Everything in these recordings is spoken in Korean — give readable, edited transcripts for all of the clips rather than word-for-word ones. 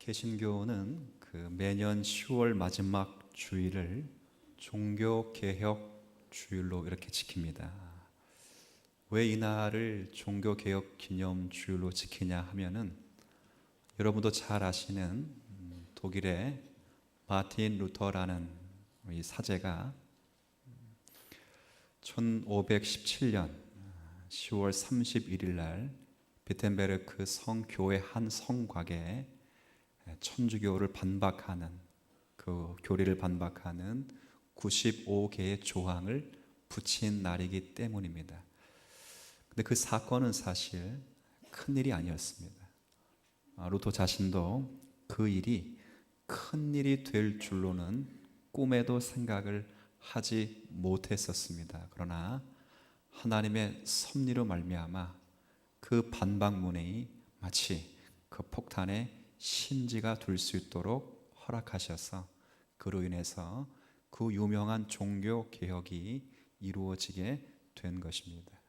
개신교는 매년 10월 마지막 주일을 종교개혁 주일로 이렇게 지킵니다. 왜 이 날을 종교개혁 기념 주일로 지키냐 하면은 여러분도 잘 아시는 독일의 마틴 루터라는 이 사제가 1517년 10월 31일 날 비텐베르크 성교회 한 성곽에 천주교를 반박하는 그 교리를 반박하는 95개의 조항을 붙인 날이기 때문입니다. 근데 그 사건은 사실 큰 일이 아니었습니다. 루터 자신도 그 일이 큰 일이 될 줄로는 꿈에도 생각을 하지 못했었습니다. 그러나 하나님의 섭리로 말미암아 그 반박문이 마치 그 폭탄에 심지가 될 수 있도록 허락하셔서 그로 인해서 그 유명한 종교 개혁이 이루어지게 된 것입니다.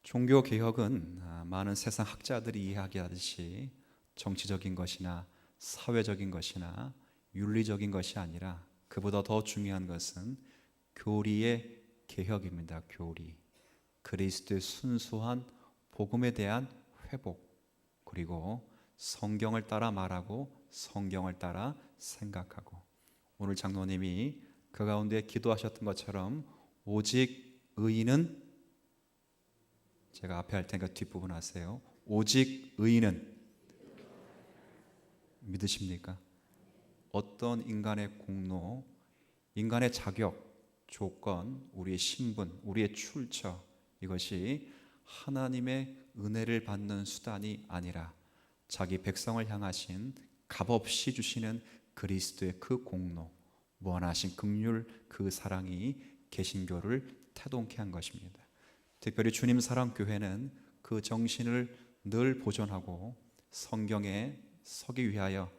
종교 개혁은 많은 세상 학자들이 이야기하듯이 정치적인 것이나 사회적인 것이나 윤리적인 것이 아니라 그보다 더 중요한 것은 교리의 개혁입니다. 교리. 그리스도의 순수한 복음에 대한 회복, 그리고 성경을 따라 말하고 성경을 따라 생각하고, 오늘 장로님이 그 가운데 기도하셨던 것처럼 오직 의인은, 제가 앞에 할 테니까 뒷부분 하세요. 오직 의인은 믿으십니까? 어떤 인간의 공로, 인간의 자격, 조건, 우리의 신분, 우리의 출처, 이것이 하나님의 은혜를 받는 수단이 아니라 자기 백성을 향하신 값없이 주시는 그리스도의 그 공로, 무한하신 긍휼, 그 사랑이 개신교를 태동케 한 것입니다. 특별히 주님 사랑 교회는 그 정신을 늘 보존하고 성경에 서기 위하여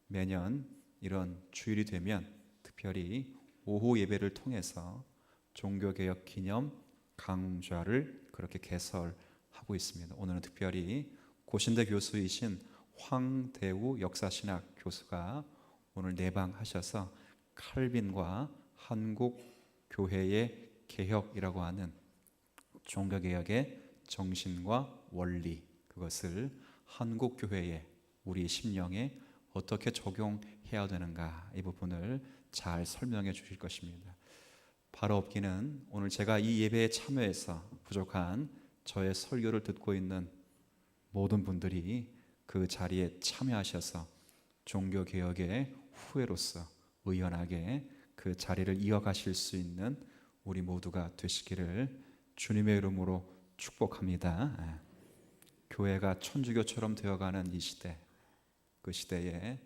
매년 이런 주일이 되면 특별히 오후 예배를 통해서 종교개혁 기념 강좌를 그렇게 개설하고 있습니다. 오늘은 특별히 고신대 교수이신 황대우 역사신학 교수가 오늘 내방하셔서 칼빈과 한국 교회의 개혁이라고 하는 종교개혁의 정신과 원리, 그것을 한국 교회에, 우리 심령에 어떻게 적용해야 되는가, 이 부분을 잘 설명해 주실 것입니다. 바로 없기는 오늘 제가 이 예배에 참여해서 부족한 저의 설교를 듣고 있는 모든 분들이 그 자리에 참여하셔서 종교개혁의 후예로서 의연하게 그 자리를 이어가실 수 있는 우리 모두가 되시기를 주님의 이름으로 축복합니다. 교회가 천주교처럼 되어가는 이 시대, 그 시대에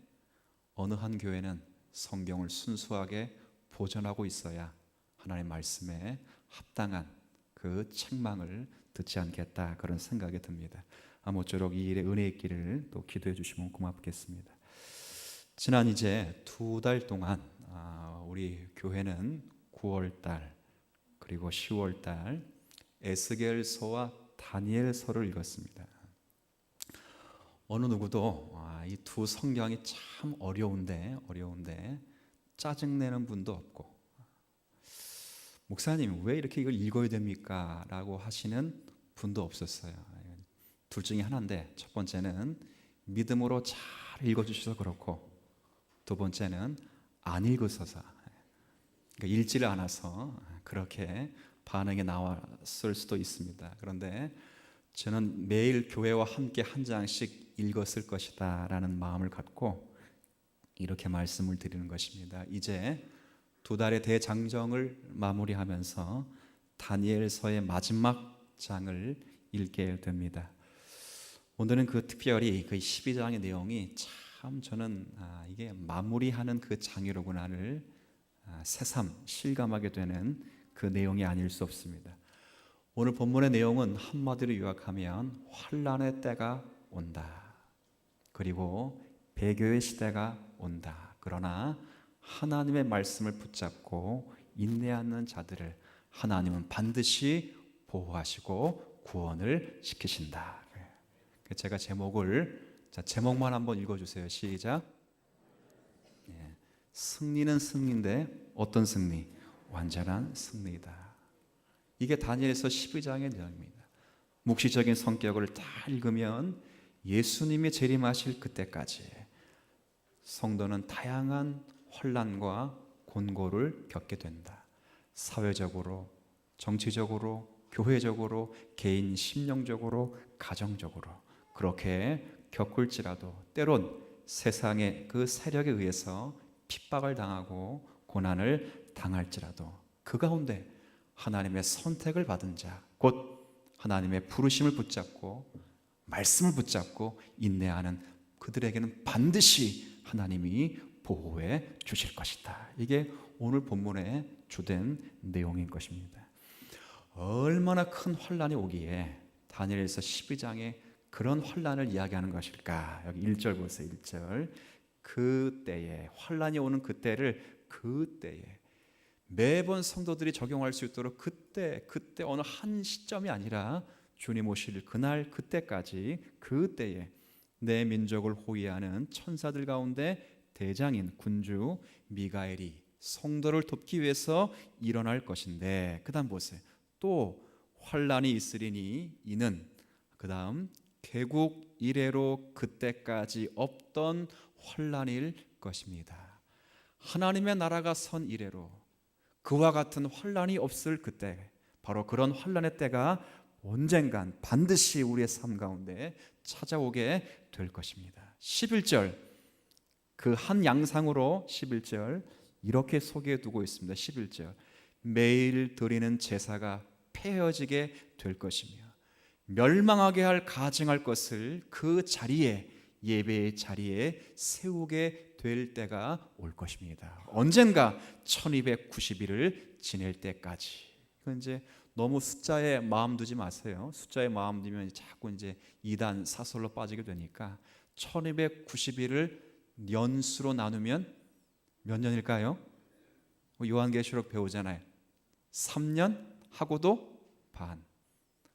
어느 한 교회는 성경을 순수하게 보존하고 있어야 하나님의 말씀에 합당한 그 책망을 듣지 않겠다, 그런 생각이 듭니다. 아무쪼록 이 일에 은혜 있기를 또 기도해 주시면 고맙겠습니다. 지난 이제 2달 동안 우리 교회는 9월달 그리고 10월달 에스겔서와 다니엘서를 읽었습니다. 어느 누구도 이 두 성경이 참 어려운데 짜증내는 분도 없고, 목사님 왜 이렇게 이걸 읽어야 됩니까? 라고 하시는 분도 없었어요. 둘 중에 하나인데, 첫 번째는 믿음으로 잘 읽어주셔서 그렇고, 두 번째는 안 읽으셔서, 그러니까 읽지를 않아서 그렇게 반응이 나왔을 수도 있습니다. 그런데 저는 매일 교회와 함께 한 장씩 읽었을 것이다 라는 마음을 갖고 이렇게 말씀을 드리는 것입니다. 이제 2달의 대장정을 마무리하면서 다니엘서의 마지막 장을 읽게 됩니다. 오늘은 특별히 그 12장의 내용이 참 저는 이게 마무리하는 그 장이로구나를 새삼 실감하게 되는 그 내용이 아닐 수 없습니다. 오늘 본문의 내용은 한마디로 요약하면 환난의 때가 온다, 그리고 배교의 시대가 온다. 그러나 하나님의 말씀을 붙잡고 인내하는 자들을 하나님은 반드시 보호하시고 구원을 시키신다. 제가 제목을 자, 제목만 한번 읽어주세요. 시작. 예, 승리는 승리인데 어떤 승리? 완전한 승리다. 이게 다니엘서 12장의 내용입니다. 묵시적인 성격을 다 읽으면 예수님이 재림하실 그때까지 성도는 다양한 환난과 곤고를 겪게 된다. 사회적으로, 정치적으로, 교회적으로, 개인 심령적으로, 가정적으로 그렇게 겪을지라도 때론 세상의 그 세력에 의해서 핍박을 당하고 고난을 당할지라도 그 가운데 하나님의 선택을 받은 자, 곧 하나님의 부르심을 붙잡고 말씀을 붙잡고 인내하는 그들에게는 반드시 하나님이 보호해 주실 것이다. 이게 오늘 본문의 주된 내용인 것입니다. 얼마나 큰 환난이 오기에 다니엘서 12장에 그런 환난을 이야기하는 것일까? 여기 1절 보세요. 1절. 그때에, 환난이 오는 그때를 그때에, 매번 성도들이 적용할 수 있도록 그때 어느 한 시점이 아니라 주님 오실 그날 그때까지, 그때에 내 민족을 호위하는 천사들 가운데 대장인 군주 미가엘이 성도를 돕기 위해서 일어날 것인데, 그 다음 보세요. 또 환난이 있으리니 이는 그 다음 개국 이래로 그때까지 없던 환난일 것입니다. 하나님의 나라가 선 이래로 그와 같은 환난이 없을 그때, 바로 그런 환난의 때가 언젠간 반드시 우리의 삶 가운데 찾아오게 될 것입니다. 11절, 그 한 양상으로 11절 이렇게 소개해 두고 있습니다. 11절, 매일 드리는 제사가 폐허지게 될 것이며 멸망하게 할 가증할 것을 그 자리에, 예배의 자리에 세우게 될 때가 올 것입니다. 언젠가 1290일을 지낼 때까지. 이건 이제 너무 숫자에 마음 두지 마세요. 숫자에 마음 두면 자꾸 이제 이단 사설로 빠지게 되니까 1290일을 연수로 나누면 몇 년일까요? 요한계시록 배우잖아요. 3년 하고도 반.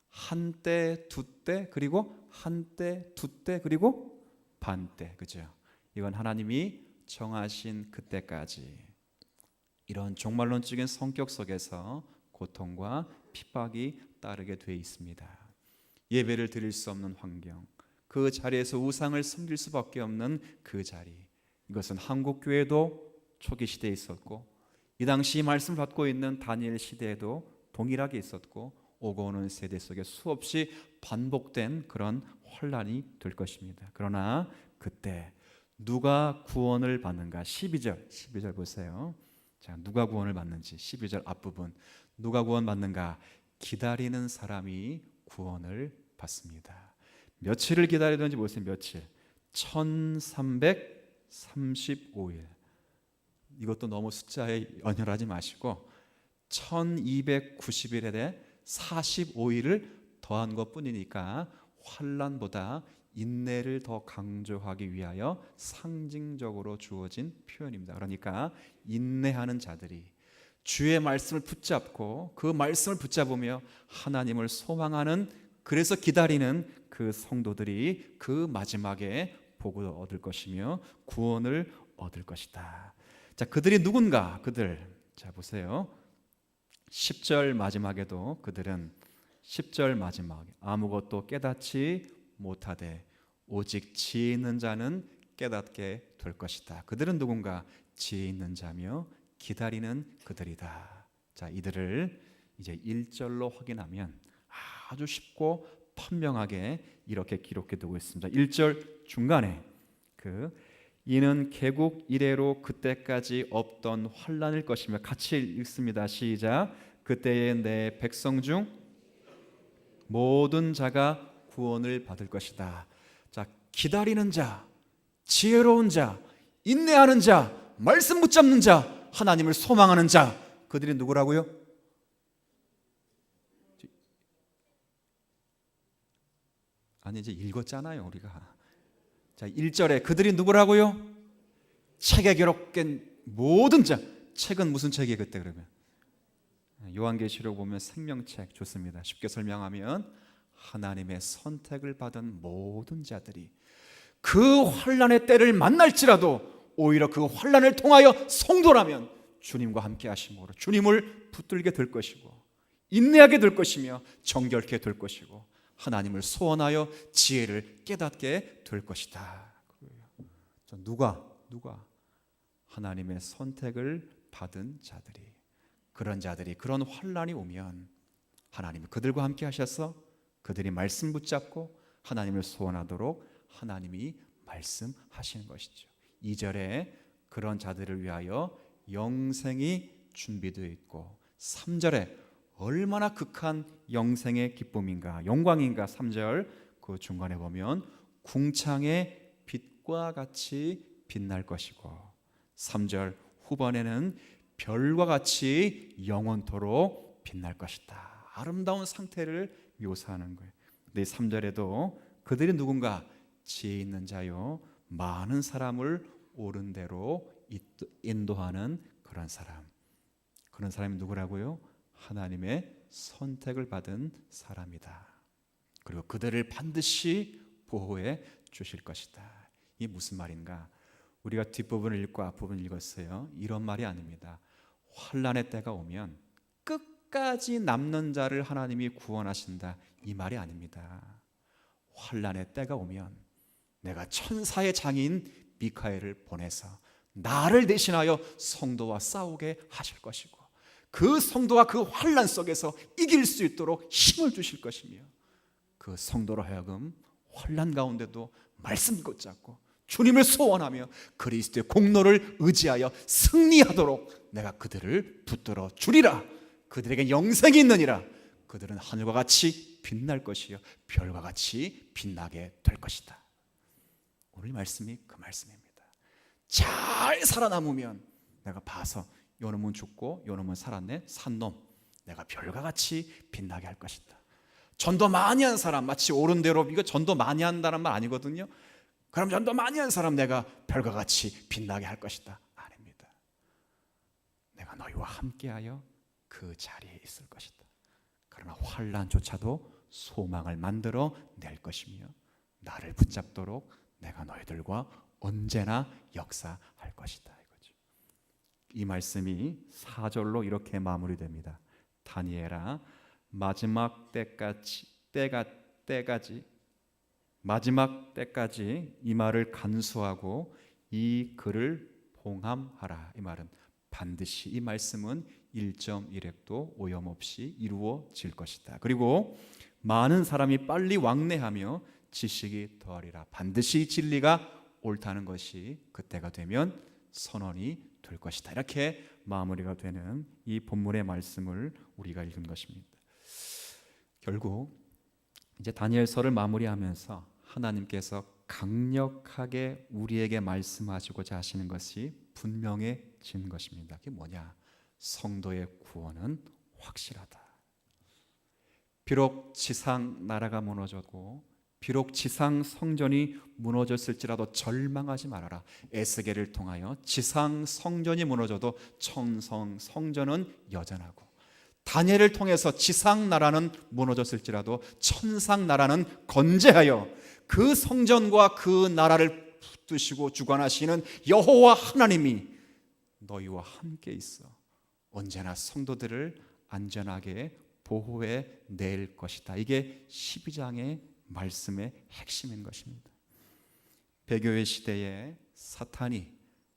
한때, 두때, 그리고 한때, 두때, 그리고 반때. 그죠? 이건 하나님이 정하신 그때까지. 이런 종말론적인 성격 속에서 고통과 핍박이 따르게 돼 있습니다. 예배를 드릴 수 없는 환경, 그 자리에서 우상을 섬길 수밖에 없는 그 자리. 이것은 한국 교회도 초기 시대에 있었고, 이 당시 말씀을 받고 있는 다니엘 시대에도 동일하게 있었고, 오고 오는 세대 속에 수없이 반복된 그런 환난이 될 것입니다. 그러나 그때 누가 구원을 받는가? 12절 보세요. 자, 누가 구원을 받는지 12절 앞부분. 누가 구원 받는가? 기다리는 사람이 구원을 받습니다. 며칠을 기다리든지 보세요. 며칠. 1335일. 이것도 너무 숫자에 연연하지 마시고 1290일에 45일을 더한 것뿐이니까 환난보다 인내를 더 강조하기 위하여 상징적으로 주어진 표현입니다. 그러니까 인내하는 자들이 주의 말씀을 붙잡고 그 말씀을 붙잡으며 하나님을 소망하는, 그래서 기다리는 그 성도들이 그 마지막에 복을 얻을 것이며 구원을 얻을 것이다. 자, 그들이 누군가? 그들. 자, 보세요. 10절 마지막에도 그들은 10절 마지막 아무것도 깨닫지 못하되 오직 지혜 있는 자는 깨닫게 될 것이다. 그들은 누군가? 지혜 있는 자며 기다리는 그들이다. 자, 이들을 이제 1절로 확인하면 아주 쉽고 판명하게 이렇게 기록해 두고 있습니다. 1절 중간에 이는 개국 이래로 그때까지 없던 환난일 것이며, 같이 읽습니다. 시작. 그때에 내 백성 중 모든 자가 구원을 받을 것이다. 자, 기다리는 자, 지혜로운 자, 인내하는 자, 말씀 붙잡는 자, 하나님을 소망하는 자, 그들이 누구라고요? 아니, 이제 읽었잖아요 우리가. 자, 1절에 그들이 누구라고요? 책에 기록된 모든 자. 책은 무슨 책이에요 그때? 그러면 요한계시록 보면 생명책. 좋습니다. 쉽게 설명하면 하나님의 선택을 받은 모든 자들이, 그 환난의 때를 만날지라도 오히려 그 환난을 통하여 성도라면 주님과 함께 하심으로 주님을 붙들게 될 것이고 인내하게 될 것이며 정결케 될 것이고 하나님을 소원하여 지혜를 깨닫게 될 것이다. 누가 하나님의 선택을 받은 자들이, 그런 자들이 그런 환난이 오면 하나님이 그들과 함께 하셔서 그들이 말씀 붙잡고 하나님을 소원하도록 하나님이 말씀하시는 것이죠. 2절에 그런 자들을 위하여 영생이 준비되어 있고 3절에 얼마나 극한 영생의 기쁨인가, 영광인가. 3절 그 중간에 보면 궁창의 빛과 같이 빛날 것이고 3절 후반에는 별과 같이 영원토록 빛날 것이다. 아름다운 상태를 묘사하는 거예요. 근데 3절에도 그들이 누군가? 지혜 있는 자요 많은 사람을 옳은 대로 인도하는 그런 사람. 그런 사람이 누구라고요? 하나님의 선택을 받은 사람이다. 그리고 그들을 반드시 보호해 주실 것이다. 이게 무슨 말인가? 우리가 뒷부분을 읽고 앞부분을 읽었어요. 이런 말이 아닙니다. 환난의 때가 오면 끝까지 남는 자를 하나님이 구원하신다, 이 말이 아닙니다. 환난의 때가 오면 내가 천사의 장인 미카엘을 보내서 나를 대신하여 성도와 싸우게 하실 것이고 그 성도가 그 환난 속에서 이길 수 있도록 힘을 주실 것이며 그 성도로 하여금 환난 가운데도 말씀 붙잡고 주님을 소원하며 그리스도의 공로를 의지하여 승리하도록 내가 그들을 붙들어 주리라. 그들에게 영생이 있느니라. 그들은 하늘과 같이 빛날 것이요 별과 같이 빛나게 될 것이다. 오늘 말씀이 그 말씀입니다. 잘 살아남으면 내가 봐서 요 놈은 죽고 요 놈은 살았네, 산 놈 내가 별과 같이 빛나게 할 것이다. 전도 많이 한 사람, 마치 옳은 대로, 이거 전도 많이 한다는 말 아니거든요. 그럼 전도 많이 한 사람 내가 별과 같이 빛나게 할 것이다, 아닙니다. 내가 너희와 함께하여 그 자리에 있을 것이다. 그러나 환난조차도 소망을 만들어 낼 것이며 나를 붙잡도록 내가 너희들과 언제나 역사할 것이다, 이거죠. 이 말씀이 4절로 이렇게 마무리됩니다. 다니엘아, 마지막 때까지 이 말을 간수하고 이 글을 봉함하라. 이 말은 반드시 이 말씀은 1.1획도 오염없이 이루어질 것이다. 그리고 많은 사람이 빨리 왕래하며 지식이 더하리라. 반드시 진리가 옳다는 것이 그때가 되면 선언이 될 것이다. 이렇게 마무리가 되는 이 본문의 말씀을 우리가 읽은 것입니다. 결국 이제 다니엘서를 마무리하면서 하나님께서 강력하게 우리에게 말씀하시고자 하시는 것이 분명해진 것입니다. 그게 뭐냐? 성도의 구원은 확실하다. 비록 지상 나라가 무너졌고 비록 지상 성전이 무너졌을지라도 절망하지 말아라. 에스겔을 통하여 지상 성전이 무너져도 천성 성전은 여전하고 다니엘을 통해서 지상 나라는 무너졌을지라도 천상 나라는 건재하여 그 성전과 그 나라를 붙드시고 주관하시는 여호와 하나님이 너희와 함께 있어 언제나 성도들을 안전하게 보호해 낼 것이다. 이게 12장의 말씀의 핵심인 것입니다. 배교의 시대에 사탄이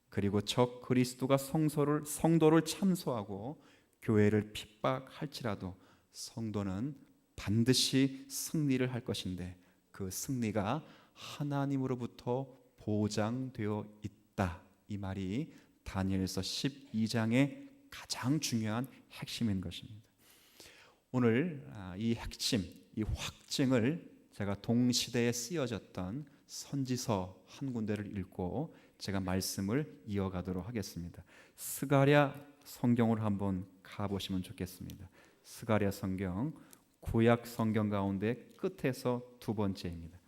그리고 적 그리스도가 성도를 참소하고 교회를 핍박할지라도 성도는 반드시 승리를 할 것인데 그 승리가 하나님으로부터 보장되어 있다. 이 말이 다니엘서 12장의 가장 중요한 핵심인 것입니다. 오늘 이 핵심, 이 확증을 제가 동시대에 쓰여졌던 선지서 한 군데를 읽고 제가 말씀을 이어가도록 하겠습니다. 스가랴 성경을 한번 가보시면 좋겠습니다. 스가랴 성경, 구약 성경 가운데 끝에서 두 번째입니다.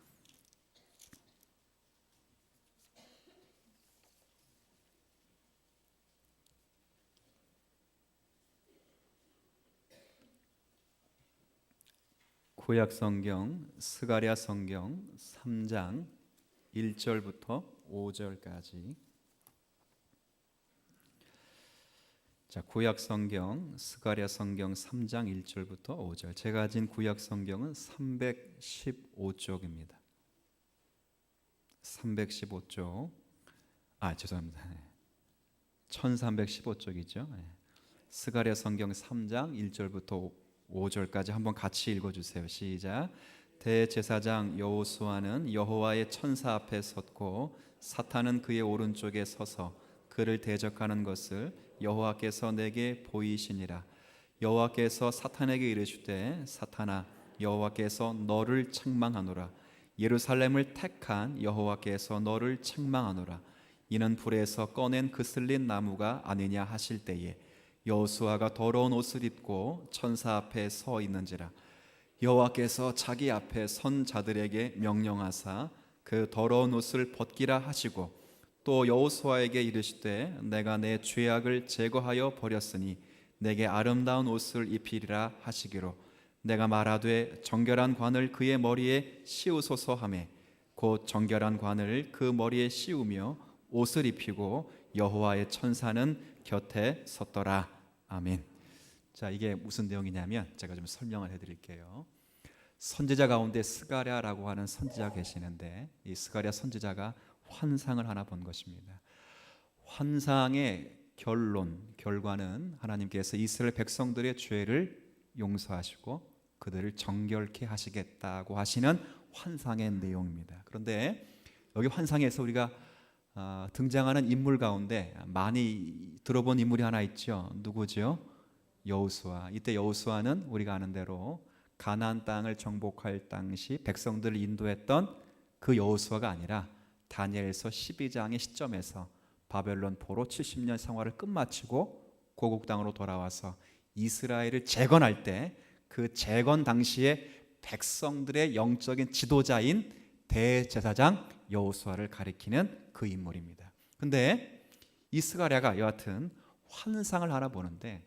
구약 성경 스가랴 성경 3장 1절부터 5절까지. 자, 구약 성경 스가랴 성경 3장 1절부터 5절. 제가 가진 구약 성경은 315쪽입니다. 315쪽. 죄송합니다. 1315쪽이죠. 스가랴 성경 3장 1절부터 5절까지 한번 같이 읽어주세요. 시작. 대제사장 여호수아는 여호와의 천사 앞에 섰고 사탄은 그의 오른쪽에 서서 그를 대적하는 것을 여호와께서 내게 보이시니라. 여호와께서 사탄에게 이르시되 사탄아 여호와께서 너를 책망하노라. 예루살렘을 택한 여호와께서 너를 책망하노라. 이는 불에서 꺼낸 그슬린 나무가 아니냐 하실 때에 여호수아가 더러운 옷을 입고 천사 앞에 서 있는지라. 여호와께서 자기 앞에 선 자들에게 명령하사 그 더러운 옷을 벗기라 하시고 또 여호수아에게 이르시되 내가 내 죄악을 제거하여 버렸으니 내게 아름다운 옷을 입히리라 하시기로 내가 말하되 정결한 관을 그의 머리에 씌우소서 하매 곧 정결한 관을 그 머리에 씌우며 옷을 입히고 여호와의 천사는 곁에 섰더라. 아멘. 자, 이게 무슨 내용이냐면 제가 좀 설명을 해드릴게요. 선지자 가운데 스가랴라고 하는 선지자가 계시는데 이 스가랴 선지자가 환상을 하나 본 것입니다. 환상의 결과는 하나님께서 이스라엘 백성들의 죄를 용서하시고 그들을 정결케 하시겠다고 하시는 환상의 내용입니다. 그런데 여기 환상에서 우리가 등장하는 인물 가운데 많이 들어본 인물이 하나 있죠. 누구죠? 여호수아. 이때 여호수아는 우리가 아는 대로 가나안 땅을 정복할 당시 백성들을 인도했던 그 여호수아가 아니라 다니엘서 12장의 시점에서 바벨론 포로 70년 생활을 끝마치고 고국 땅으로 돌아와서 이스라엘을 재건할 때 그 재건 당시에 백성들의 영적인 지도자인 대제사장 여호수아를 가리키는 그 인물입니다. 근데 이 스가랴가 여하튼 환상을 하나 보는데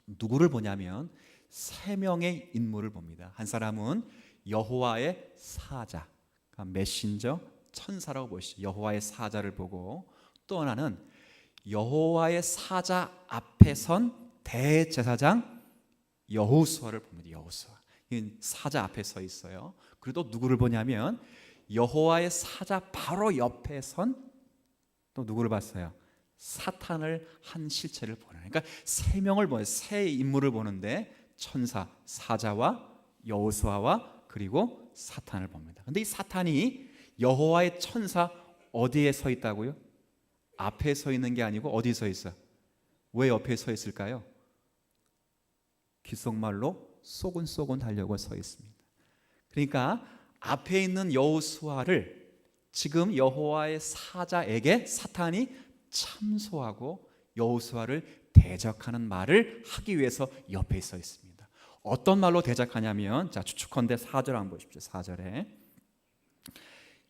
누구를 보냐면 세 명의 인물을 봅니다. 한 사람은 여호와의 사자, 그러니까 메신저, 천사라고 보시죠. 여호와의 사자를 보고 또 하나는 여호와의 사자 앞에 선 대제사장 여호수아를 봅니다. 여호수아. 사자 앞에 서 있어요. 그리고 또 누구를 보냐면 여호와의 사자 바로 옆에 선 또 누구를 봤어요? 사탄을 한 실체를 보는. 그러니까 세 명을 보는, 세 인물을 보는데 천사, 사자와 여호수아와 그리고 사탄을 봅니다. 그런데 이 사탄이 여호와의 천사 어디에 서 있다고요? 앞에 서 있는 게 아니고 어디 서 있어요? 왜 옆에 서 있을까요? 귓속말로 쏘곤쏘곤 하려고 서 있습니다. 그러니까 앞에 있는 여호수아를 지금 여호와의 사자에게 사탄이 참소하고 여호수아를 대적하는 말을 하기 위해서 옆에 서 있습니다. 어떤 말로 대적하냐면 자, 추측컨대 4절 한번 보십시오. 4절에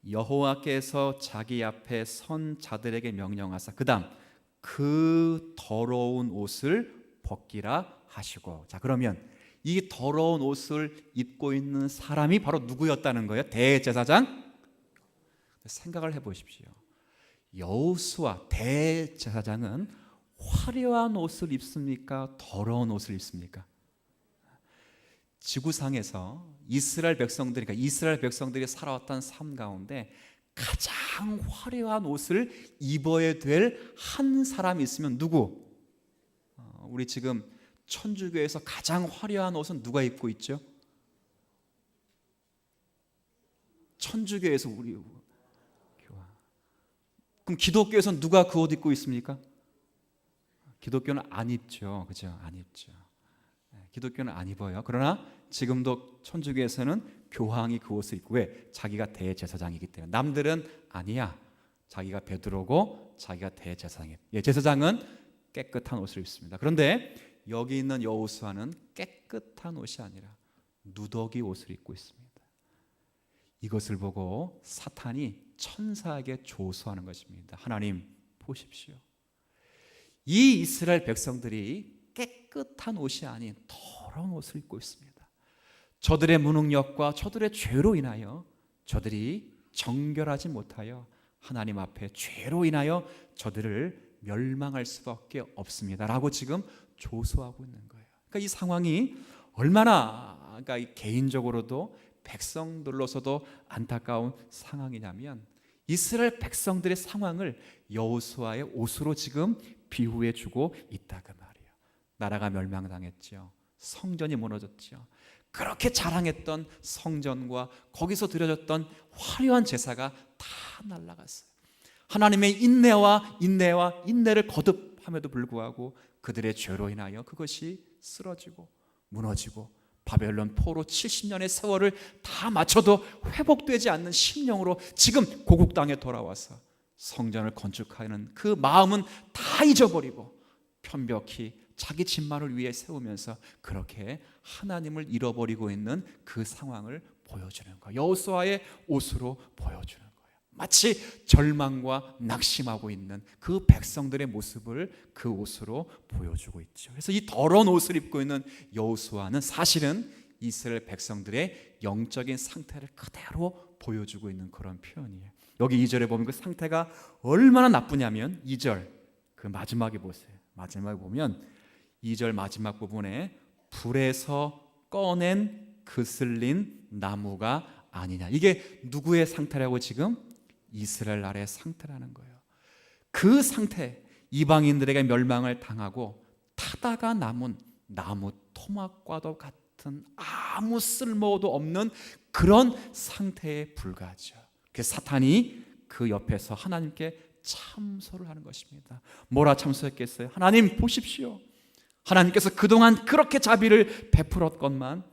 여호와께서 자기 앞에 선 자들에게 명령하사 그다음 그 더러운 옷을 벗기라 하시고. 자, 그러면 이 더러운 옷을 입고 있는 사람이 바로 누구였다는 거예요? 대제사장? 생각을 해보십시오. 여호수아 대제사장은 화려한 옷을 입습니까? 더러운 옷을 입습니까? 지구상에서 이스라엘 백성들이 살아왔던 삶 가운데 가장 화려한 옷을 입어야 될 한 사람이 있으면 누구? 우리 지금 천주교에서 가장 화려한 옷은 누가 입고 있죠? 천주교에서 우리 교화. 그럼 기독교에서는 누가 그 옷 입고 있습니까? 기독교는 안 입죠. 그죠? 안 입죠. 기독교는 안 입어요. 그러나 지금도 천주교에서는 교황이 그 옷을 입고 왜? 자기가 대제사장이기 때문에. 남들은 아니야. 자기가 베드로고 자기가 대제사장이에요. 제사장은 깨끗한 옷을 입습니다. 그런데 여기 있는 여호수아는 깨끗한 옷이 아니라 누더기 옷을 입고 있습니다. 이것을 보고 사탄이 천사에게 조소하는 것입니다. 하나님 보십시오. 이 이스라엘 백성들이 깨끗한 옷이 아닌 더러운 옷을 입고 있습니다. 저들의 무능력과 저들의 죄로 인하여 저들이 정결하지 못하여 하나님 앞에 죄로 인하여 저들을 멸망할 수밖에 없습니다 라고 지금 조소하고 있는 거예요. 그러니까 이 상황이 얼마나 그러니까 개인적으로도 백성들로서도 안타까운 상황이냐면 이스라엘 백성들의 상황을 여호수아의 옷으로 지금 비유해 주고 있다 그 말이에요. 나라가 멸망당했죠. 성전이 무너졌죠. 그렇게 자랑했던 성전과 거기서 드려졌던 화려한 제사가 다 날아갔어요. 하나님의 인내를 거듭함에도 불구하고 그들의 죄로 인하여 그것이 쓰러지고 무너지고 바벨론 포로 70년의 세월을 다 맞춰도 회복되지 않는 심령으로 지금 고국 땅에 돌아와서 성전을 건축하는 그 마음은 다 잊어버리고 편벽히 자기 집만을 위해 세우면서 그렇게 하나님을 잃어버리고 있는 그 상황을 보여주는 거예요. 여호수아의 옷으로 보여주는 거예요. 마치 절망과 낙심하고 있는 그 백성들의 모습을 그 옷으로 보여주고 있죠. 그래서 이 더러운 옷을 입고 있는 여호수아는 사실은 이스라엘 백성들의 영적인 상태를 그대로 보여주고 있는 그런 표현이에요. 여기 2절에 보면 그 상태가 얼마나 나쁘냐면 2절 그 마지막에 보세요. 마지막에 보면 2절 마지막 부분에 불에서 꺼낸 그슬린 나무가 아니냐. 이게 누구의 상태라고 지금? 이스라엘 나라의 상태라는 거예요. 그 상태, 이방인들에게 멸망을 당하고 타다가 남은 나무 토막과도 같은 아무 쓸모도 없는 그런 상태에 불과하죠. 그래서 사탄이 그 옆에서 하나님께 참소를 하는 것입니다. 뭐라 참소했겠어요? 하나님 보십시오. 하나님께서 그동안 그렇게 자비를 베풀었건만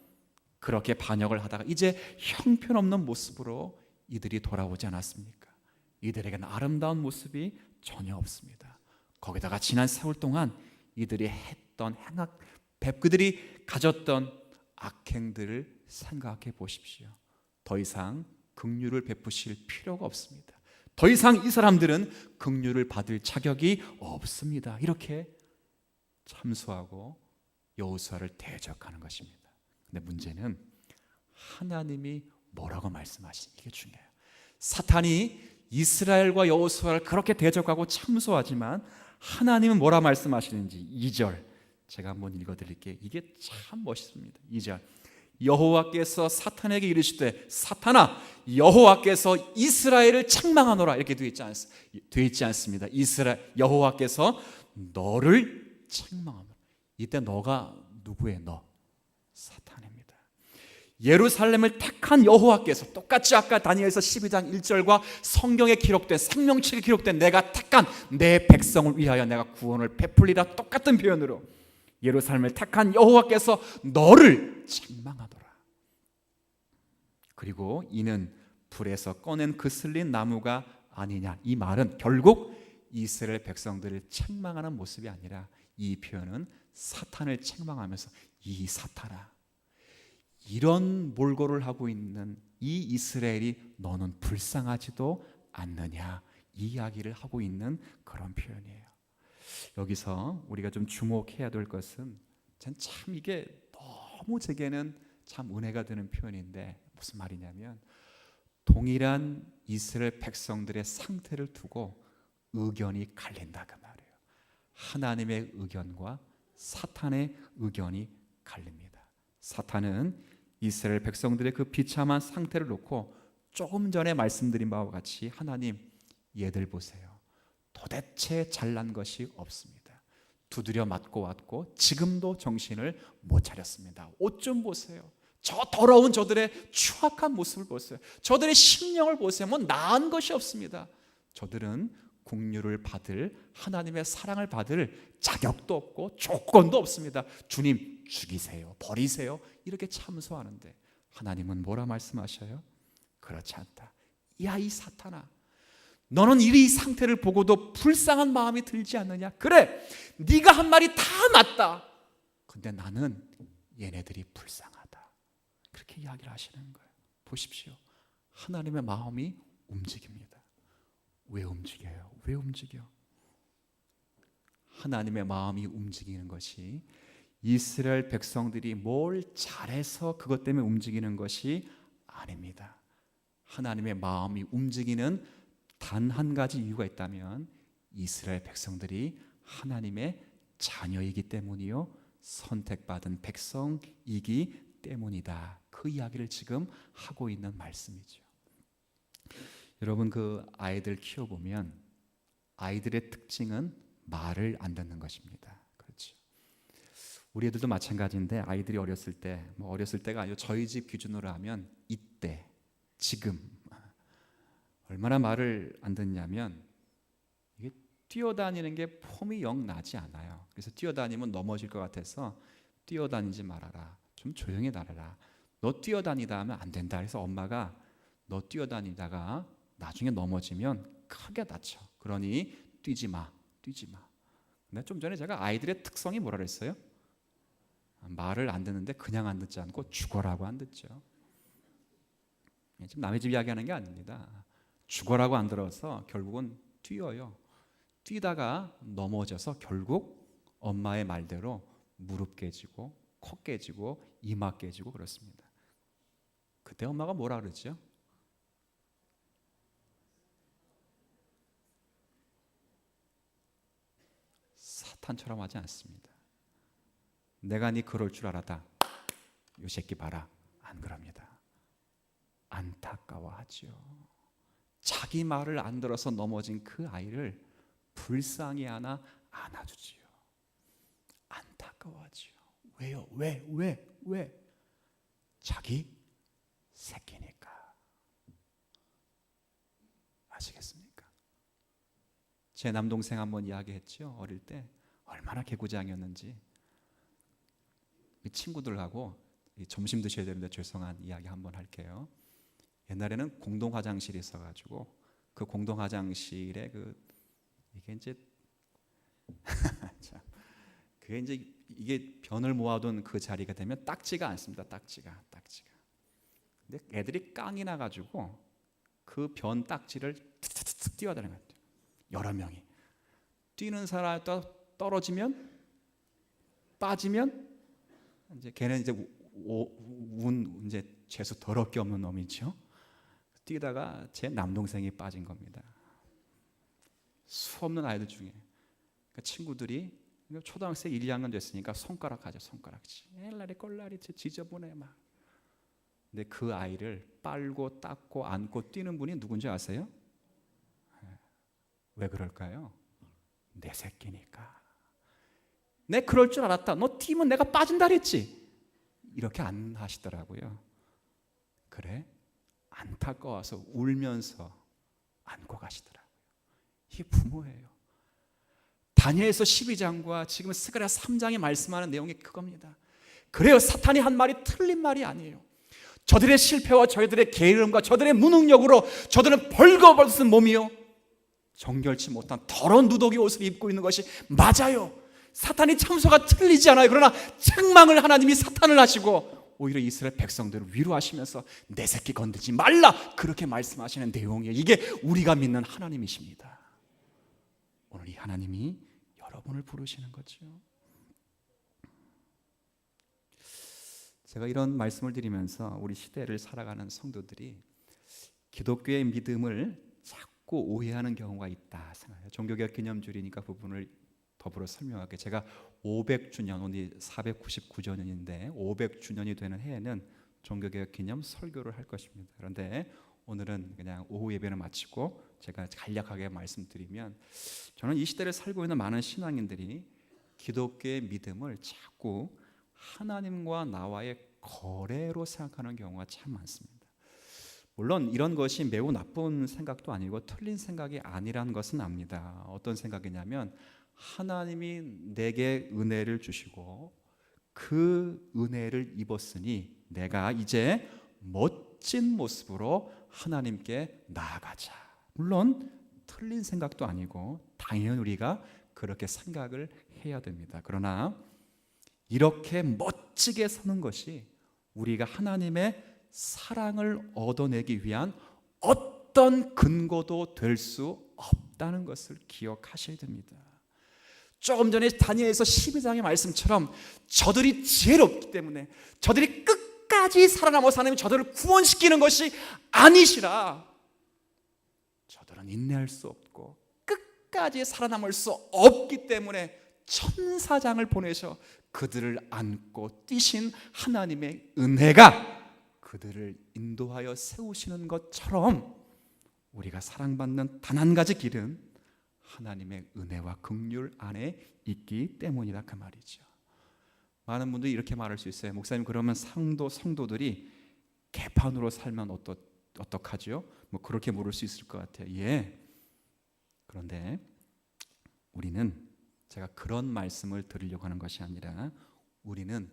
그렇게 반역을 하다가 이제 형편없는 모습으로 이들이 돌아오지 않았습니까? 이들에게는 아름다운 모습이 전혀 없습니다. 거기다가 지난 세월 동안 이들이 했던 행악, 그들이 가졌던 악행들을 생각해 보십시오. 더 이상 긍휼을 베푸실 필요가 없습니다. 더 이상 이 사람들은 긍휼을 받을 자격이 없습니다. 이렇게 참소하고 여호수아를 대적하는 것입니다. 근데 문제는 하나님이 뭐라고 말씀하시는 게 중요해요. 사탄이 이스라엘과 여호수아를 그렇게 대적하고 참소하지만 하나님은 뭐라 말씀하시는지 2절 제가 한번 읽어드릴게요. 이게 참 멋있습니다. 2절 여호와께서 사탄에게 이르시되 사탄아 여호와께서 이스라엘을 책망하노라 이렇게 되어 있지 않습니다. 여호와께서 너를 책망하노라. 이때 너가 누구의 너? 사탄입니다. 예루살렘을 택한 여호와께서 똑같이 아까 다니엘서 12장 1절과 성경에 기록된 생명책에 기록된 내가 택한 내 백성을 위하여 내가 구원을 베풀리라 똑같은 표현으로 예루살렘을 택한 여호와께서 너를 책망하더라. 그리고 이는 불에서 꺼낸 그슬린 나무가 아니냐. 이 말은 결국 이스라엘 백성들을 책망하는 모습이 아니라 이 표현은 사탄을 책망하면서 이 사탄아 이런 몰골을 하고 있는 이 이스라엘이 너는 불쌍하지도 않느냐 이 이야기를 하고 있는 그런 표현이에요. 여기서 우리가 좀 주목해야 될 것은 참 이게 너무 제게는 참 은혜가 되는 표현인데 무슨 말이냐면 동일한 이스라엘 백성들의 상태를 두고 의견이 갈린다 그 말이에요. 하나님의 의견과 사탄의 의견이 갈립니다. 사탄은 이스라엘 백성들의 그 비참한 상태를 놓고 조금 전에 말씀드린 바와 같이 하나님 얘들 보세요. 도대체 잘난 것이 없습니다. 두드려 맞고 왔고 지금도 정신을 못 차렸습니다. 옷 좀 보세요. 저 더러운 저들의 추악한 모습을 보세요. 저들의 심령을 보세요. 뭐 나은 것이 없습니다. 저들은 긍휼을 받을 하나님의 사랑을 받을 자격도 없고 조건도 없습니다. 주님 죽이세요, 버리세요 이렇게 참소하는데 하나님은 뭐라 말씀하셔요? 그렇지 않다. 야 이 사탄아 너는 이 상태를 보고도 불쌍한 마음이 들지 않느냐? 그래 네가 한 말이 다 맞다. 근데 나는 얘네들이 불쌍하다. 그렇게 이야기를 하시는 거예요. 보십시오. 하나님의 마음이 움직입니다. 왜 움직여요? 왜 움직여? 하나님의 마음이 움직이는 것이 이스라엘 백성들이 뭘 잘해서 그것 때문에 움직이는 것이 아닙니다. 하나님의 마음이 움직이는 단 한 가지 이유가 있다면 이스라엘 백성들이 하나님의 자녀이기 때문이요, 선택받은 백성이기 때문이다. 그 이야기를 지금 하고 있는 말씀이죠. 여러분, 그 아이들 키워보면 아이들의 특징은 말을 안 듣는 것입니다. 그렇죠. 우리 애들도 마찬가지인데, 아이들이 어렸을 때, 어렸을 때가 아니고 저희 집 기준으로 하면 이때, 지금 얼마나 말을 안 듣냐면, 이게 뛰어다니는 게 폼이 영 나지 않아요. 그래서 뛰어다니면 넘어질 것 같아서 뛰어다니지 말아라, 좀 조용히 다녀라, 너 뛰어다니다 하면 안 된다. 그래서 엄마가 너 뛰어다니다가 나중에 넘어지면 크게 다쳐, 그러니 뛰지 마. 근데 좀 전에 제가 아이들의 특성이 뭐라 그랬어요? 말을 안 듣는데 그냥 안 듣지 않고 죽어라고 안 듣죠. 지금 남의 집 이야기하는 게 아닙니다. 죽어라고 안 들어서 결국은 뛰어요. 뛰다가 넘어져서 결국 엄마의 말대로 무릎 깨지고 코 깨지고 이마 깨지고 그렇습니다. 그때 엄마가 뭐라 그러죠? 사탄처럼 하지 않습니다. 내가 네 그럴 줄 알았다, 이 새끼 봐라, 안 그럽니다. 안타까워하죠. 자기 말을 안 들어서 넘어진 그 아이를 불쌍히 하나 안아주지요. 안타까워하지요. 왜요? 왜? 자기 새끼니까. 아시겠습니까? 제 남동생 한번 이야기했죠. 어릴 때 얼마나 개구장이었는지. 친구들하고 점심 드셔야 되는데 죄송한 이야기 한번 할게요. 옛날에는 공동 화장실이 있어가지고 그 공동 화장실에 이게 이제 그게 이제 이게 변을 모아둔 그 자리가 되면 딱지가 않습니다. 딱지가. 근데 애들이 깡이 나가지고 그 변 딱지를 툭툭툭 뛰어다니는 것 같아요. 여러 명이 뛰는 사람이 떨어지면 빠지면 이제 걔는 이제 이제 재수 더럽게 없는 놈이죠. 뛰다가 제 남동생이 빠진 겁니다. 수없는 아이들 중에. 그러니까 친구들이 초등학생 1, 2학년 됐으니까 손가락 하죠. 손가락질. 엘라리 꼴라리 지저분해 막. 근데 그 아이를 빨고 닦고 안고 뛰는 분이 누군지 아세요? 왜 그럴까요? 내 새끼니까. 내 그럴 줄 알았다. 너 뛰면 내가 빠진다 그랬지. 이렇게 안 하시더라고요. 그래? 안타까워서 울면서 안고 가시더라고요. 이게 부모예요. 다니엘서 12장과 지금 스가랴 3장이 말씀하는 내용이 그겁니다. 그래요. 사탄이 한 말이 틀린 말이 아니에요. 저들의 실패와 저희들의 게으름과 저들의 무능력으로 저들은 벌거벗은 몸이요, 정결치 못한 더러운 누더기 옷을 입고 있는 것이 맞아요. 사탄이 참소가 틀리지 않아요. 그러나 책망을 하나님이 사탄을 하시고 오히려 이스라엘 백성들을 위로하시면서 내 새끼 건들지 말라, 그렇게 말씀하시는 내용이에요. 이게 우리가 믿는 하나님이십니다. 오늘 이 하나님이 여러분을 부르시는 거죠. 제가 이런 말씀을 드리면서 우리 시대를 살아가는 성도들이 기독교의 믿음을 자꾸 오해하는 경우가 있다 생각해요. 종교개혁 기념주일이니까 부분을 더불어 설명할게요. 제가 500주년, 오늘 499주년인데 500주년이 되는 해에는 종교개혁 기념 설교를 할 것입니다. 그런데 오늘은 그냥 오후 예배를 마치고 제가 간략하게 말씀드리면, 저는 이 시대를 살고 있는 많은 신앙인들이 기독교의 믿음을 자꾸 하나님과 나와의 거래로 생각하는 경우가 참 많습니다. 물론 이런 것이 매우 나쁜 생각도 아니고 틀린 생각이 아니라는 것은 압니다. 어떤 생각이냐면, 하나님이 내게 은혜를 주시고 그 은혜를 입었으니 내가 이제 멋진 모습으로 하나님께 나아가자. 물론 틀린 생각도 아니고 당연히 우리가 그렇게 생각을 해야 됩니다. 그러나 이렇게 멋지게 사는 것이 우리가 하나님의 사랑을 얻어내기 위한 어떤 근거도 될 수 없다는 것을 기억하셔야 됩니다. 조금 전에 다니엘서 12장의 말씀처럼 저들이 지혜롭기 때문에, 저들이 끝까지 끝까지 살아남아서 하나님이 저들을 구원시키는 것이 아니시라 저들은 인내할 수 없고 끝까지 살아남을 수 없기 때문에 천사장을 보내셔 그들을 안고 뛰신 하나님의 은혜가 그들을 인도하여 세우시는 것처럼 우리가 사랑받는 단 한 가지 길은 하나님의 은혜와 긍휼 안에 있기 때문이다 그 말이죠. 많은 분들이 이렇게 말할 수 있어요. 목사님 그러면 성도들이 개판으로 살면 어떡하죠? 뭐 그렇게 물을 수 있을 것 같아요. 예. 그런데 우리는 제가 그런 말씀을 드리려고 하는 것이 아니라 우리는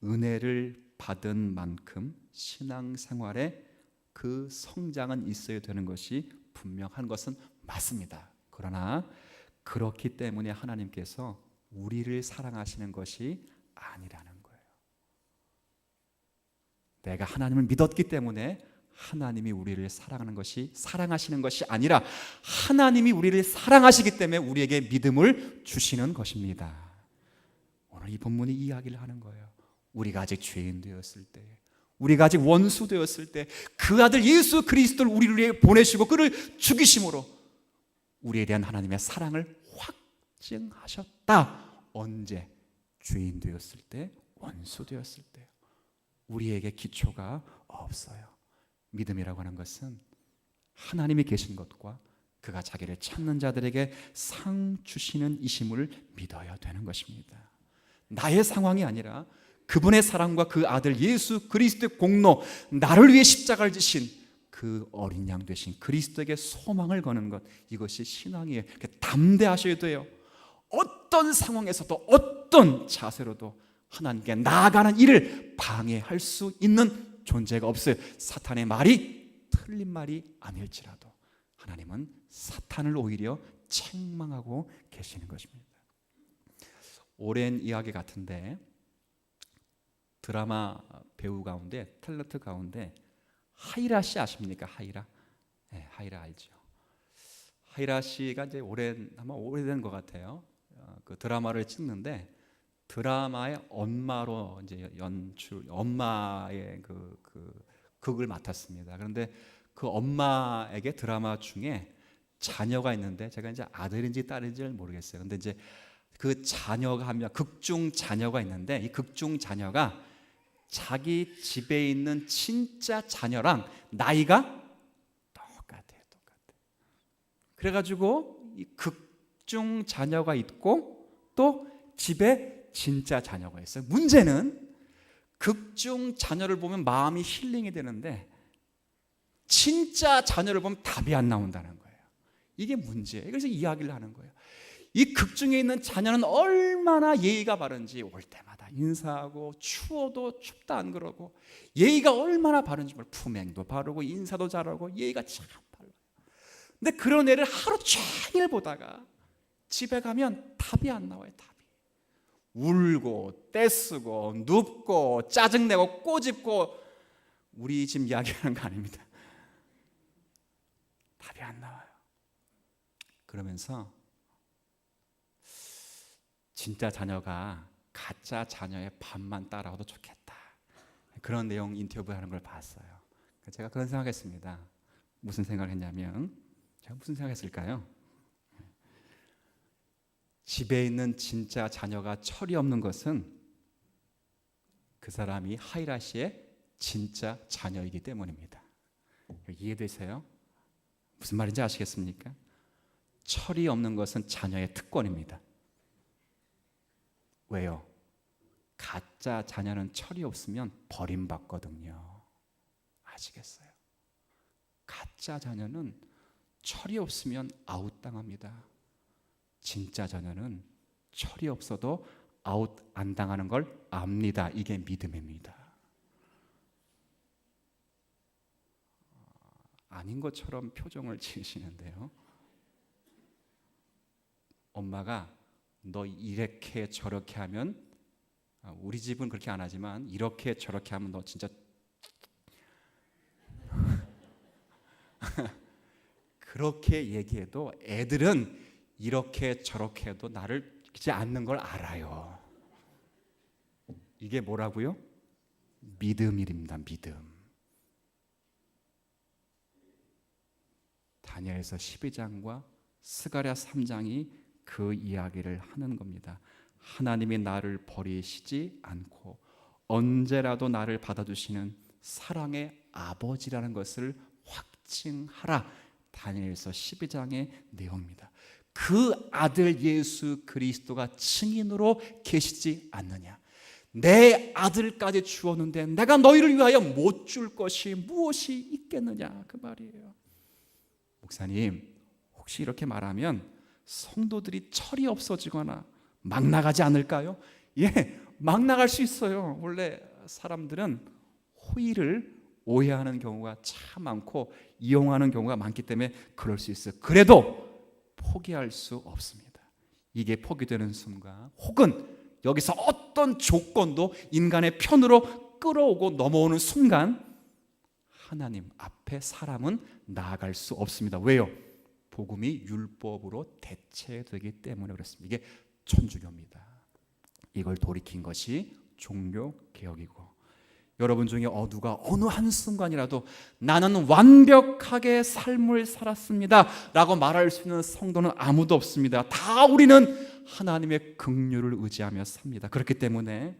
은혜를 받은 만큼 신앙생활에 그 성장은 있어야 되는 것이 분명한 것은 맞습니다. 그러나 그렇기 때문에 하나님께서 우리를 사랑하시는 것이 아니라는 거예요. 내가 하나님을 믿었기 때문에 하나님이 우리를 사랑하시는 것이 아니라 하나님이 우리를 사랑하시기 때문에 우리에게 믿음을 주시는 것입니다. 오늘 이 본문이 이야기를 하는 거예요. 우리가 아직 죄인 되었을 때, 우리가 아직 원수 되었을 때 그 아들 예수 그리스도를 우리를 위해 보내시고 그를 죽이심으로 우리에 대한 하나님의 사랑을 확증하셨다. 언제? 죄인 되었을 때, 원수 되었을 때. 우리에게 기초가 없어요. 믿음이라고 하는 것은 하나님이 계신 것과 그가 자기를 찾는 자들에게 상 주시는 이심을 믿어야 되는 것입니다. 나의 상황이 아니라 그분의 사랑과 그 아들 예수 그리스도의 공로, 나를 위해 십자가를 지신 그 어린 양 되신 그리스도에게 소망을 거는 것, 이것이 신앙이에요. 담대하셔야 돼요. 어떤 상황에서도 어떤 자세로도 하나님께 나아가는 일을 방해할 수 있는 존재가 없어요. 사탄의 말이 틀린 말이 아닐지라도 하나님은 사탄을 오히려 책망하고 계시는 것입니다. 오랜 이야기 같은데 드라마 배우 가운데, 탤런트 가운데 하이라 씨 아십니까? 하이라? 네, 하이라 알죠. 하이라 씨가 이제 아마 오래된 것 같아요. 그 드라마를 찍는데 드라마의 엄마로 이제 엄마의 극을 맡았습니다. 그런데 그 엄마에게 드라마 중에 자녀가 있는데 제가 이제 아들인지 딸인지를 모르겠어요. 근데 이제 그 자녀가 극중 자녀가 있는데 이 극중 자녀가 자기 집에 있는 진짜 자녀랑 나이가 똑같아요. 그래가지고 이 극중 자녀가 있고 또 집에 진짜 자녀가 있어요. 문제는 극중 자녀를 보면 마음이 힐링이 되는데 진짜 자녀를 보면 답이 안 나온다는 거예요. 이게 문제예요. 그래서 이야기를 하는 거예요. 이 극중에 있는 자녀는 얼마나 예의가 바른지 올 때마다 인사하고 추워도 춥다 안 그러고 예의가 얼마나 바른지 몰라요. 품행도 바르고 인사도 잘하고 예의가 참 발라요. 근데 그런 애를 하루 종일 보다가 집에 가면 답이 안 나와요. 답이. 울고 떼쓰고 눕고 짜증내고 꼬집고 우리 집 이야기하는 거 아닙니다. 답이 안 나와요. 그러면서 진짜 자녀가 가짜 자녀의 반만 따라와도 좋겠다. 그런 내용 인터뷰하는 걸 봤어요. 제가 그런 생각했습니다. 무슨 생각을 했냐면 제가 무슨 생각했을까요? 집에 있는 진짜 자녀가 철이 없는 것은 그 사람이 하이라 씨의 진짜 자녀이기 때문입니다. 이해되세요? 무슨 말인지 아시겠습니까? 철이 없는 것은 자녀의 특권입니다. 왜요? 가짜 자녀는 철이 없으면 버림받거든요. 아시겠어요? 가짜 자녀는 철이 없으면 아웃당합니다. 진짜 자녀는 철이 없어도 아웃 안 당하는 걸 압니다. 이게 믿음입니다. 아닌 것처럼 표정을 지으시는데요. 엄마가 너 이렇게 저렇게 하면, 우리 집은 그렇게 안 하지만 이렇게 저렇게 하면 너 진짜 그렇게 얘기해도 애들은 이렇게 저렇게 해도 나를 믿지 않는 걸 알아요. 이게 뭐라고요? 믿음일입니다. 믿음. 다니엘서 12장과 스가랴 3장이 그 이야기를 하는 겁니다. 하나님이 나를 버리시지 않고 언제라도 나를 받아주시는 사랑의 아버지라는 것을 확증하라. 다니엘서 12장의 내용입니다. 그 아들 예수 그리스도가 증인으로 계시지 않느냐. 내 아들까지 주었는데 내가 너희를 위하여 못 줄 것이 무엇이 있겠느냐, 그 말이에요. 목사님, 혹시 이렇게 말하면 성도들이 철이 없어지거나 막 나가지 않을까요? 예, 막 나갈 수 있어요. 원래 사람들은 호의를 오해하는 경우가 참 많고 이용하는 경우가 많기 때문에 그럴 수 있어요. 그래도 포기할 수 없습니다. 이게 포기되는 순간, 혹은 여기서 어떤 조건도 인간의 편으로 끌어오고 넘어오는 순간 하나님 앞에 사람은 나아갈 수 없습니다. 왜요? 복음이 율법으로 대체되기 때문에 그렇습니다. 이게 천주교입니다. 이걸 돌이킨 것이 종교개혁이고, 여러분 중에 누가 어느 한순간이라도 나는 완벽하게 삶을 살았습니다 라고 말할 수 있는 성도는 아무도 없습니다. 다 우리는 하나님의 긍휼을 의지하며 삽니다. 그렇기 때문에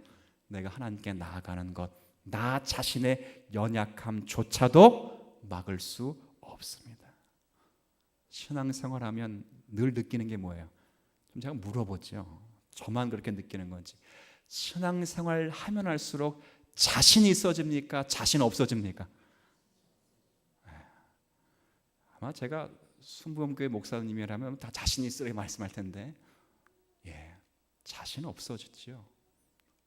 내가 하나님께 나아가는 것, 나 자신의 연약함조차도 막을 수 없습니다. 신앙생활하면 늘 느끼는 게 뭐예요? 좀 제가 물어보죠. 저만 그렇게 느끼는 건지. 신앙생활 하면 할수록 자신이 있어집니까? 자신 없어집니까? 아마 제가 순복음교회 목사님이라면 다 자신 있으라고 말씀할 텐데, 예, 자신 없어지죠.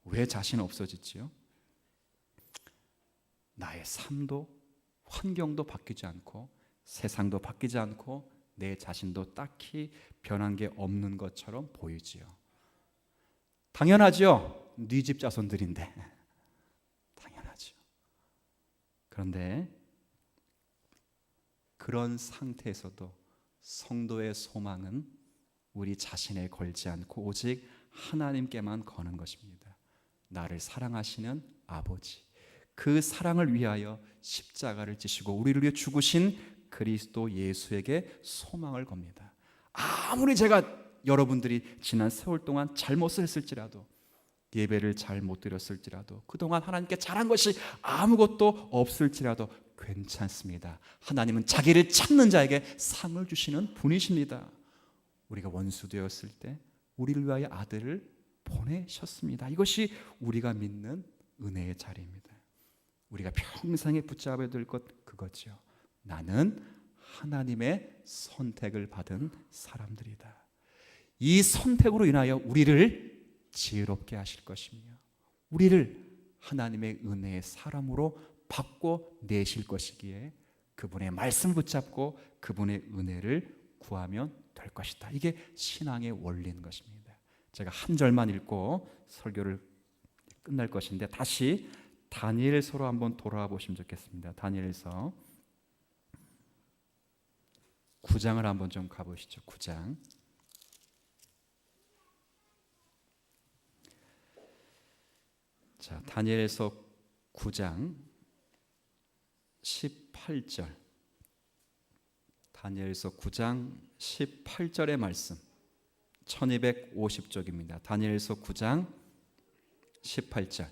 왜 자신 없어지죠? 나의 삶도 환경도 바뀌지 않고 세상도 바뀌지 않고 내 자신도 딱히 변한 게 없는 것처럼 보이지요. 당연하죠. 네 집 자손들인데. 당연하죠. 그런데 그런 상태에서도 성도의 소망은 우리 자신에 걸지 않고 오직 하나님께만 거는 것입니다. 나를 사랑하시는 아버지, 그 사랑을 위하여 십자가를 지시고 우리를 위해 죽으신 그리스도 예수에게 소망을 겁니다. 아무리 제가 여러분들이 지난 세월 동안 잘못을 했을지라도, 예배를 잘 못 드렸을지라도, 그동안 하나님께 잘한 것이 아무것도 없을지라도 괜찮습니다. 하나님은 자기를 찾는 자에게 상을 주시는 분이십니다. 우리가 원수 되었을 때 우리를 위하여 아들을 보내셨습니다. 이것이 우리가 믿는 은혜의 자리입니다. 우리가 평생에 붙잡아야 될 것, 그거죠. 나는 하나님의 선택을 받은 사람들이다. 이 선택으로 인하여 우리를 지혜롭게 하실 것이며 우리를 하나님의 은혜의 사람으로 바꿔내실 것이기에 그분의 말씀 붙잡고 그분의 은혜를 구하면 될 것이다. 이게 신앙의 원리인 것입니다. 제가 한 절만 읽고 설교를 끝날 것인데, 다시 다니엘서로 한번 돌아와 보시면 좋겠습니다. 다니엘서 9장을 한번 좀 가보시죠. 9장. 자, 다니엘서 9장 18절. 다니엘서 9장 18절의 말씀. 1250쪽입니다. 다니엘서 9장 18절.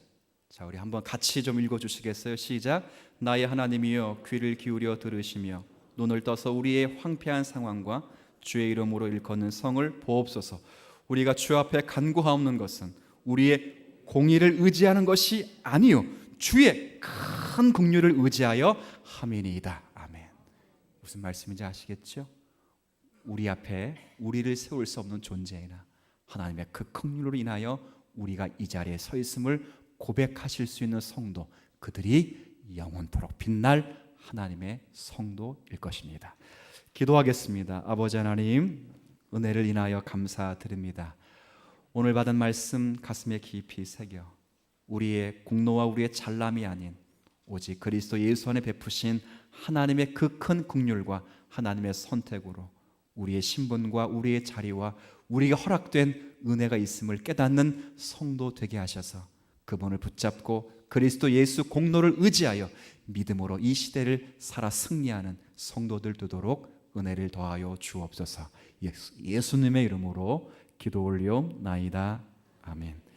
자, 우리 한번 같이 좀 읽어 주시겠어요? 시작. 나의 하나님이여, 귀를 기울여 들으시며 눈을 떠서 우리의 황폐한 상황과 주의 이름으로 일컫는 성을 보옵소서. 우리가 주 앞에 간구하옵는 것은 우리의 공의를 의지하는 것이 아니요 주의 큰 긍휼을 의지하여 함이니이다. 아멘. 무슨 말씀인지 아시겠죠? 우리 앞에 우리를 세울 수 없는 존재이나 하나님의 그 긍휼으로 인하여 우리가 이 자리에 서 있음을 고백하실 수 있는 성도, 그들이 영원토록 빛날 하나님의 성도일 것입니다. 기도하겠습니다. 아버지 하나님, 은혜를 인하여 감사드립니다. 오늘 받은 말씀 가슴에 깊이 새겨 우리의 공로와 우리의 잘남이 아닌 오직 그리스도 예수 안에 베푸신 하나님의 그 큰 긍휼과 하나님의 선택으로 우리의 신분과 우리의 자리와 우리가 허락된 은혜가 있음을 깨닫는 성도 되게 하셔서 그분을 붙잡고 그리스도 예수 공로를 의지하여 믿음으로 이 시대를 살아 승리하는 성도들 되도록 은혜를 더하여 주옵소서. 예수님의 이름으로 기도 올리옵나이다. 아멘.